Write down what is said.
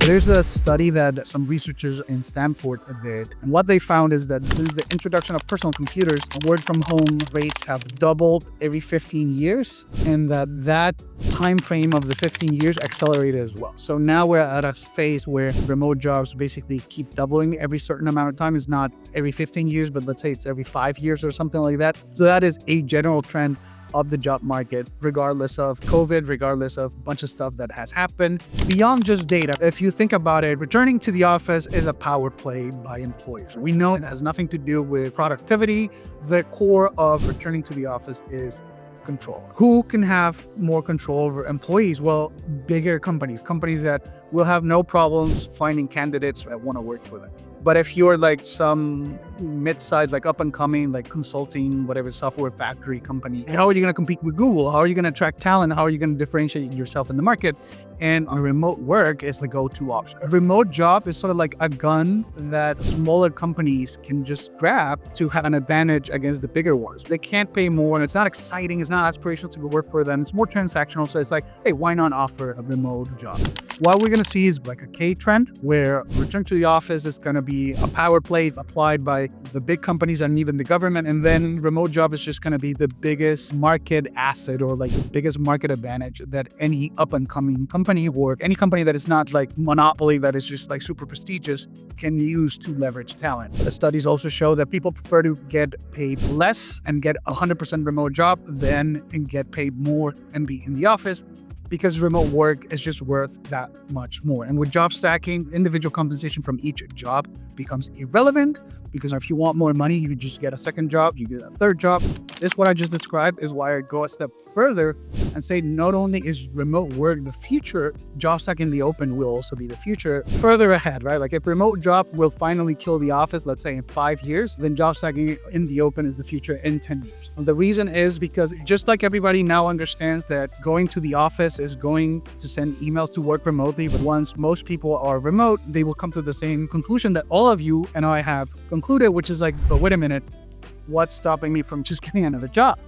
There's a study that some researchers in Stanford did, and what they found is that since the introduction of personal computers, work from home rates have doubled every 15 years, and that time frame of the 15 years accelerated as well. So now we're at a phase where remote jobs basically keep doubling every certain amount of time. It's not every 15 years, but let's say it's every 5 years or something like that. So that is a general trend of the job market, regardless of COVID, regardless of a bunch of stuff that has happened. Beyond just data, if you think about it, returning to the office is a power play by employers. We know it has nothing to do with productivity. The core of returning to the office is control. Who can have more control over employees? Well, bigger companies that will have no problems finding candidates that want to work for them. But if you're like some mid-sized, like up and coming, like consulting, whatever software factory company, how are you going to compete with Google? How are you going to attract talent? How are you going to differentiate yourself in the market? And remote work is the go-to option. A remote job is sort of like a gun that smaller companies can just grab to have an advantage against the bigger ones. They can't pay more, and it's not exciting, it's not aspirational to go work for them. It's more transactional, so it's like, hey, why not offer a remote job? What we're going to see is like a K trend where return to the office is going to be a power play applied by the big companies and even the government, and then remote job is just going to be the biggest market asset or like the biggest market advantage that any up-and-coming company or any company that is not like monopoly, that is just like super prestigious, can use to leverage talent. The studies also show that people prefer to get paid less and get a 100% remote job than and get paid more and be in the office, because remote work is just worth that much more. And with job stacking, individual compensation from each job becomes irrelevant, because if you want more money, you just get a second job, you get a third job. This, what I just described, is why I go a step further and say not only is remote work the future, job stacking in the open will also be the future further ahead, right? Like if remote job will finally kill the office, let's say in 5 years, then job stacking in the open is the future in 10 years. And the reason is because just like everybody now understands that going to the office is going to send emails to work remotely, but once most people are remote, they will come to the same conclusion that all of you and I have concluded, which is like, but wait a minute, what's stopping me from just getting another job?